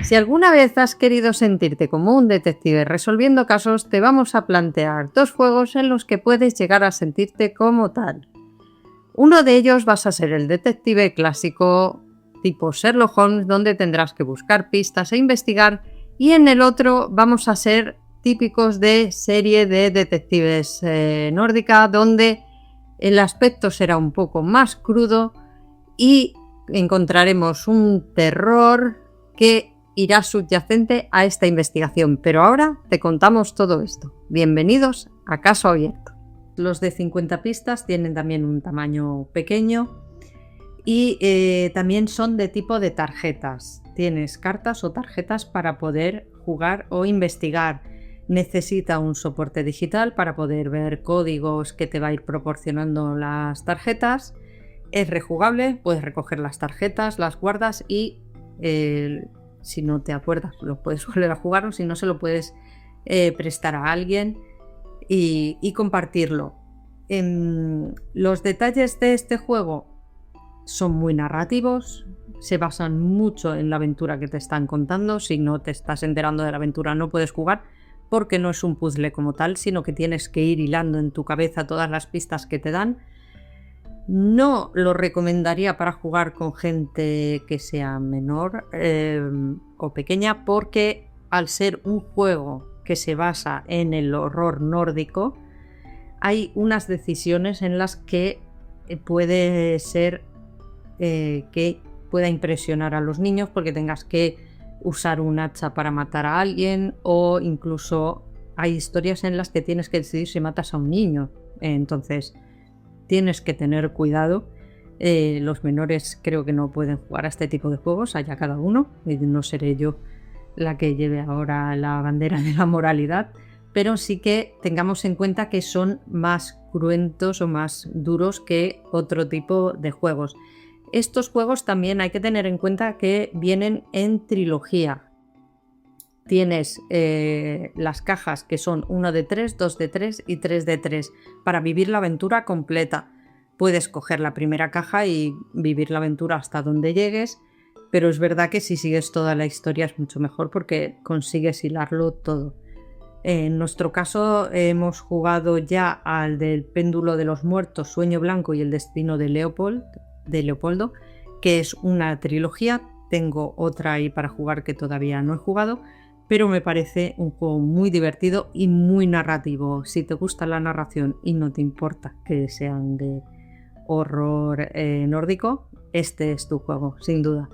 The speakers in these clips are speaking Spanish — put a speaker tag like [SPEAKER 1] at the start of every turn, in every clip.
[SPEAKER 1] Si alguna vez has querido sentirte como un detective resolviendo casos, te vamos a plantear 2 juegos en los que puedes llegar a sentirte como tal. Uno de ellos vas a ser el detective clásico tipo Sherlock Holmes, donde tendrás que buscar pistas e investigar, y en el otro vamos a ser típicos de serie de detectives nórdica, donde el aspecto será un poco más crudo y encontraremos un terror que irá subyacente a esta investigación. Pero ahora te contamos todo esto. Bienvenidos a Caso Abierto. Los de 50 pistas tienen también un tamaño pequeño y también son de tipo de tarjetas. Tienes cartas o tarjetas para poder jugar o investigar. Necesita un soporte digital para poder ver códigos que te va a ir proporcionando las tarjetas. Es rejugable, puedes recoger las tarjetas, las guardas y si no te acuerdas lo puedes volver a jugar, o si no se lo puedes prestar a alguien y compartirlo. Los detalles de este juego son muy narrativos, se basan mucho en la aventura que te están contando. Si no te estás enterando de la aventura no puedes jugar, porque no es un puzzle como tal, sino que tienes que ir hilando en tu cabeza todas las pistas que te dan. No lo recomendaría para jugar con gente que sea menor o pequeña, porque al ser un juego que se basa en el horror nórdico, hay unas decisiones en las que puede ser que pueda impresionar a los niños, porque tengas que usar un hacha para matar a alguien, o incluso hay historias en las que tienes que decidir si matas a un niño. Entonces tienes que tener cuidado. Los menores creo que no pueden jugar a este tipo de juegos, allá cada uno. No seré yo la que lleve ahora la bandera de la moralidad, pero sí que tengamos en cuenta que son más cruentos o más duros que otro tipo de juegos. Estos juegos también hay que tener en cuenta que vienen en trilogía. Tienes las cajas que son 1 de 3, 2 de 3 y 3 de 3 para vivir la aventura completa. Puedes coger la primera caja y vivir la aventura hasta donde llegues, pero es verdad que si sigues toda la historia es mucho mejor porque consigues hilarlo todo. En nuestro caso hemos jugado ya al del Péndulo de los Muertos, Sueño Blanco y El Destino de Leopoldo, que es una trilogía. Tengo otra ahí para jugar que todavía no he jugado, pero me parece un juego muy divertido y muy narrativo. Si te gusta la narración y no te importa que sean de horror nórdico, este es tu juego, sin duda.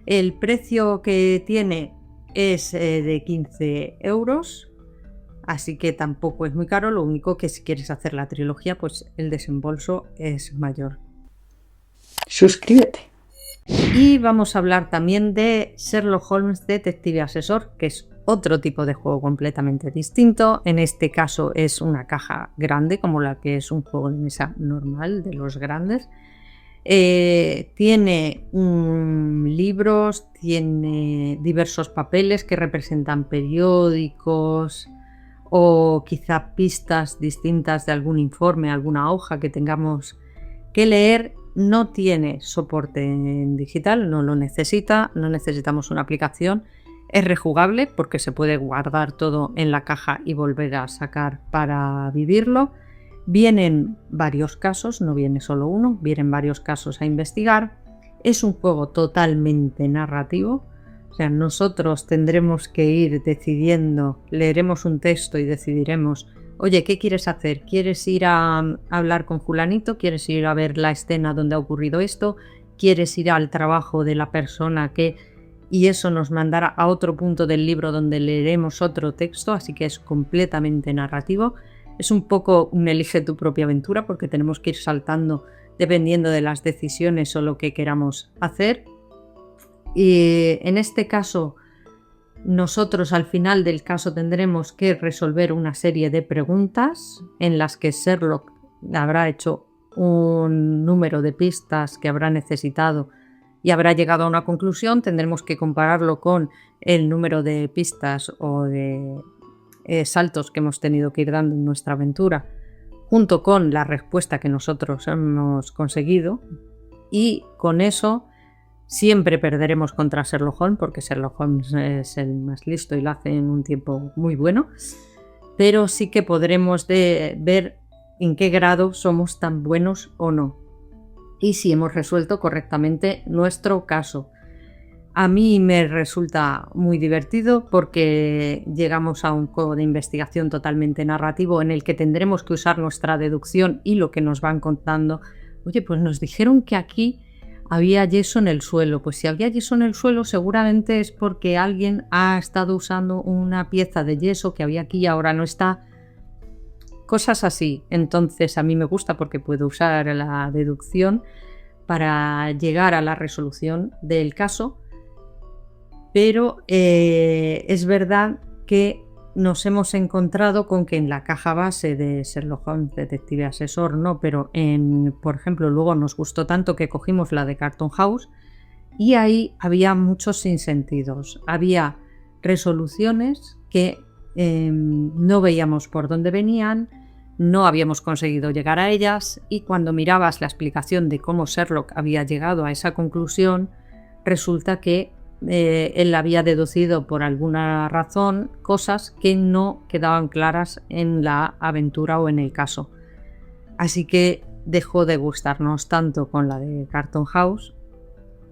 [SPEAKER 1] El precio que tiene es de 15 euros, así que tampoco es muy caro. Lo único que si quieres hacer la trilogía, pues el desembolso es mayor.
[SPEAKER 2] Suscríbete.
[SPEAKER 1] Y vamos a hablar también de Sherlock Holmes Detective Asesor, que es otro tipo de juego completamente distinto. En este caso es una caja grande, como la que es un juego de mesa normal, de los grandes. Tiene libros, tiene diversos papeles que representan periódicos o quizá pistas distintas de algún informe, alguna hoja que tengamos que leer. No tiene soporte en digital, no lo necesita, no necesitamos una aplicación. Es rejugable porque se puede guardar todo en la caja y volver a sacar para vivirlo. Vienen varios casos, no viene solo uno, vienen varios casos a investigar. Es un juego totalmente narrativo, o sea, nosotros tendremos que ir decidiendo, leeremos un texto y decidiremos: oye, ¿qué quieres hacer? ¿Quieres ir a hablar con fulanito? ¿Quieres ir a ver la escena donde ha ocurrido esto? ¿Quieres ir al trabajo de la persona que...? Y eso nos mandará a otro punto del libro donde leeremos otro texto, así que es completamente narrativo. Es un poco un elige tu propia aventura, porque tenemos que ir saltando dependiendo de las decisiones o lo que queramos hacer. Y en este caso, nosotros al final del caso tendremos que resolver una serie de preguntas en las que Sherlock habrá hecho un número de pistas que habrá necesitado y habrá llegado a una conclusión. Tendremos que compararlo con el número de pistas o de saltos que hemos tenido que ir dando en nuestra aventura, junto con la respuesta que nosotros hemos conseguido, y con eso Siempre perderemos contra Sherlock Holmes porque Sherlock Holmes es el más listo y lo hace en un tiempo muy bueno, pero sí que podremos ver en qué grado somos tan buenos o no y si hemos resuelto correctamente nuestro caso. A mí me resulta muy divertido porque llegamos a un juego de investigación totalmente narrativo en el que tendremos que usar nuestra deducción y lo que nos van contando. Oye, pues nos dijeron que aquí había yeso en el suelo. Pues si había yeso en el suelo seguramente es porque alguien ha estado usando una pieza de yeso que había aquí y ahora no está. Cosas así. Entonces a mí me gusta porque puedo usar la deducción para llegar a la resolución del caso. Pero es verdad que nos hemos encontrado con que en la caja base de Sherlock Holmes Detective Asesor no, pero por ejemplo luego nos gustó tanto que cogimos la de Carton House y ahí había muchos sinsentidos. Había resoluciones que no veíamos por dónde venían, no habíamos conseguido llegar a ellas y cuando mirabas la explicación de cómo Sherlock había llegado a esa conclusión, resulta que él había deducido por alguna razón cosas que no quedaban claras en la aventura o en el caso. Así que dejó de gustarnos tanto con la de Carton House,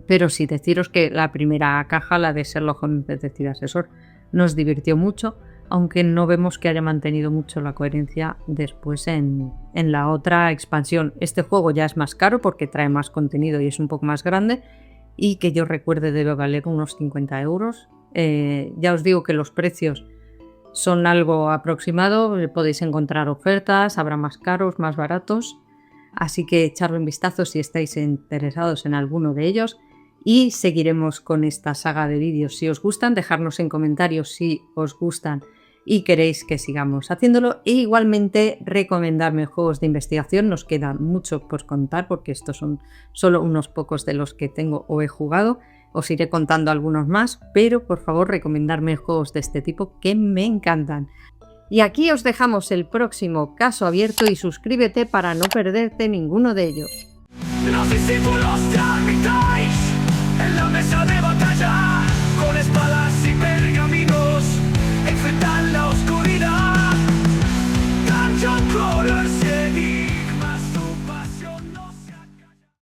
[SPEAKER 1] pero sí deciros que la primera caja, la de Sherlock Holmes Detective Asesor, nos divirtió mucho, aunque no vemos que haya mantenido mucho la coherencia después en la otra expansión. Este juego ya es más caro porque trae más contenido y es un poco más grande, y que yo recuerde debe valer unos 50 euros. Ya os digo que los precios son algo aproximado, podéis encontrar ofertas, habrá más caros, más baratos, así que echadle un vistazo si estáis interesados en alguno de ellos y seguiremos con esta saga de vídeos. Si os gustan, dejadnos en comentarios si os gustan y queréis que sigamos haciéndolo, e igualmente recomendarme juegos de investigación. Nos queda mucho por contar porque estos son solo unos pocos de los que tengo o he jugado. Os iré contando algunos más, pero por favor recomendarme juegos de este tipo que me encantan. Y aquí os dejamos el próximo caso abierto y suscríbete para no perderte ninguno de ellos.
[SPEAKER 2] Los discípulos de Armitage en la mesa de batalla.